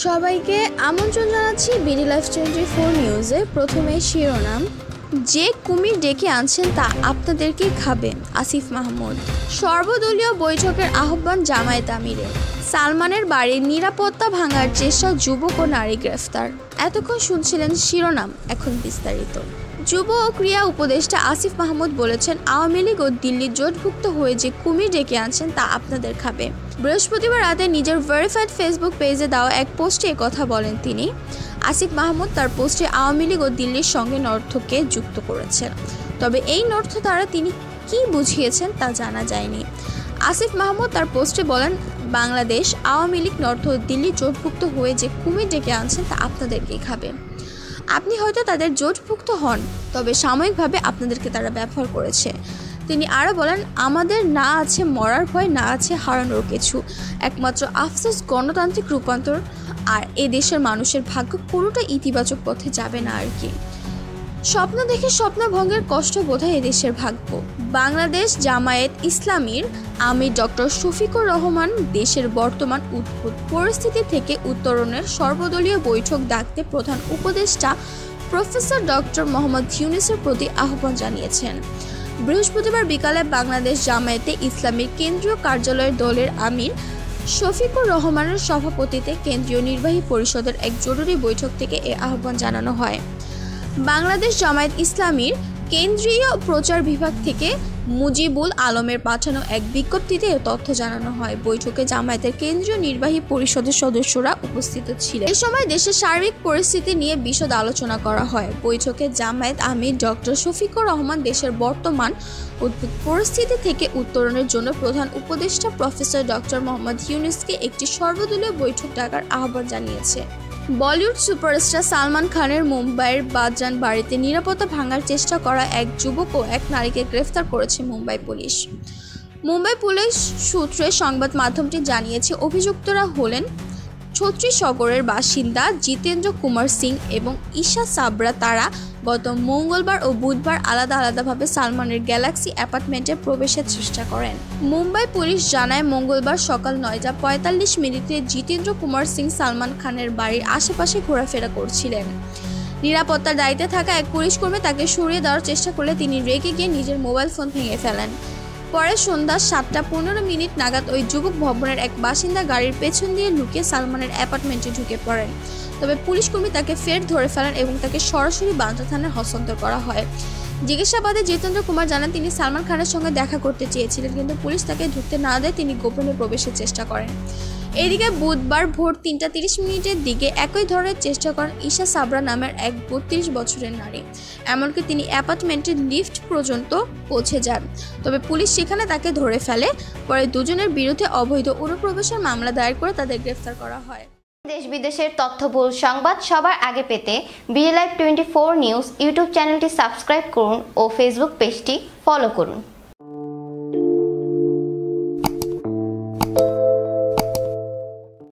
সবাইকে আমন্ত্রণ জানাচ্ছি বিডি লাইফ 24 নিউজে। প্রথমে শিরোনাম, যে কুমির ডেকে আনছেন তা আপনাদেরকে খাবে, আসিফ মাহমুদ। সর্বদলীয় বৈঠকের আহ্বান জামায়াত আমিরের। সালমানের বাড়ির নিরাপত্তা ভাঙার চেষ্টা, যুবক ও নারী গ্রেফতার। এতক্ষণ শুনছিলেন শিরোনাম, এখন বিস্তারিত। যুব ও ক্রীড়া উপদেষ্টা আসিফ মাহমুদ বলেছেন, আওয়ামী লীগ ও দিল্লি জোটভুক্ত হয়ে যে কুমির ডেকে আনছেন তা আপনাদের খাবে। বৃহস্পতিবার রাতে নিজের ভেরিফাইড ফেসবুক পেজে দেওয়া এক পোস্টে কথা বলেন তিনি। আসিফ মাহমুদ তার পোস্টে আওয়ামী লীগ ও দিল্লির সঙ্গে নর্থকে যুক্ত করেছেন, তবে এই নর্থ দ্বারা তিনি কি বুঝিয়েছেন তা জানা যায়নি। আসিফ মাহমুদ তার পোস্টে বলেন, বাংলাদেশ আওয়ামী লীগ নর্থ ও দিল্লি জোটভুক্ত হয়ে যে কুমির ডেকে আনছেন তা আপনাদেরকেই খাবে। আপনি হয়তো তাদের জোটভুক্ত হন, তবে সাময়িকভাবে আপনাদেরকে তারা ব্যবহার করেছে। তিনি আরও বলেন, আমাদের না আছে মরার ভয়, না আছে হারানোর কিছু, একমাত্র আফসোস গণতান্ত্রিক রূপান্তর, আর এ দেশের মানুষের ভাগ্য কোনোটা ইতিবাচক পথে যাবে না আর কি। স্বপ্ন দেখে স্বপ্নভঙ্গের কষ্ট বোধহয় এদেশের ভাগ্য। বাংলাদেশ জামায়াত ইসলামীর আমির ডক্টর শফিকুর রহমান দেশের বর্তমান উদ্ভূত পরিস্থিতি থেকে উত্তরণের সর্বদলীয় বৈঠক ডাকতে প্রধান উপদেষ্টা প্রফেসর ডক্টর মোহাম্মদ ইউনূসের প্রতি আহ্বান জানিয়েছেন। বৃহস্পতিবার বিকালে বাংলাদেশ জামায়াতে ইসলামীর কেন্দ্রীয় কার্যালয়ের দলের আমির শফিকুর রহমানের সভাপতিত্বে কেন্দ্রীয় নির্বাহী পরিষদের এক জরুরি বৈঠক থেকে এ আহ্বান জানানো হয়। বাংলাদেশ জামায়াত ইসলামীর কেন্দ্রীয় প্রচার বিভাগ থেকে মুজিবুল আলমের পাঠানো এক বিজ্ঞপ্তিতে এ তথ্য জানানো হয়। বৈঠকে জামায়াতের কেন্দ্রীয় নির্বাহী পরিষদের সদস্যরা উপস্থিত ছিলেন। এ সময় দেশের সার্বিক পরিস্থিতি নিয়ে বিশদ আলোচনা করা হয়। বৈঠকে জামায়াত আমির ডক্টর শফিকুর রহমান দেশের বর্তমান উদ্ভূত পরিস্থিতি থেকে উত্তরণের জন্য প্রধান উপদেষ্টা প্রফেসর ডক্টর মোহাম্মদ ইউনূসকে একটি সর্বদলীয় বৈঠক ডাকার আহ্বান জানিয়েছে। বলিউড সুপারস্টার সালমান খানের মুম্বাইয়ের বাদরান বাড়িতে নিরাপত্তা ভাঙার চেষ্টা করা এক যুবক ও এক নারীকে গ্রেফতার করেছে মুম্বাই পুলিশ। মুম্বাই পুলিশ সূত্রে সংবাদ মাধ্যমটি জানিয়েছে, অভিযুক্তরা হলেন ছত্রিশগড়ের বাসিন্দা জিতেন্দ্র কুমার সিং এবং ঈশা সাবরা। তারা গত মঙ্গলবার ও বুধবার আলাদা আলাদাভাবে সালমানের গ্যালাক্সি অ্যাপার্টমেন্টে প্রবেশের চেষ্টা করেন। মুম্বাই পুলিশ জানায়, মঙ্গলবার সকাল 9:45 জিতেন্দ্র কুমার সিং সালমান খানের বাড়ির আশেপাশে ঘোরাফেরা করছিলেন। নিরাপত্তার দায়িত্বে থাকা এক পুলিশকর্মী তাকে সরিয়ে দেওয়ার চেষ্টা করলে তিনি রেগে গিয়ে নিজের মোবাইল ফোন ভেঙে ফেলেন। পরে সন্ধ্যা 7:15 নাগাদ ওই যুবক ভবনের এক বাসিন্দা গাড়ির পেছন দিয়ে লুকিয়ে সালমানের অ্যাপার্টমেন্টে ঢুকে পড়েন। তবে পুলিশকর্মী তাকে ফের ধরে ফেলেন এবং তাকে সরাসরি বান্দ্রা থানায় হস্তান্তর করা হয়। জিজ্ঞাসাবাদে জিতেন্দ্র কুমার জানান, তিনি সালমান খানের সঙ্গে দেখা করতে চেয়েছিলেন, কিন্তু পুলিশ তাকে ঢুকতে না দেয় তিনি গোপনে প্রবেশের চেষ্টা করেন। এদিকে বুধবার ভোর 3:30 দিকে একই ধরনের চেষ্টা করেন ঈশা সাবরা নামের এক 32 বছরের নারী। এমনকি তিনি অ্যাপার্টমেন্টের লিফট পর্যন্ত পৌঁছে যান, তবে পুলিশ সেখানে তাকে ধরে ফেলে। পরে দুজনের বিরুদ্ধে অবৈধ অনুপ্রবেশের মামলা দায়ের করে তাদের গ্রেফতার করা হয়। দেশ বিদেশের তথ্যবহুল সংবাদ সবার আগে পেতে বিডি লাইভ 24 নিউজ ইউটিউব চ্যানেলটি সাবস্ক্রাইব করুন ও ফেসবুক পেজটি ফলো করুন।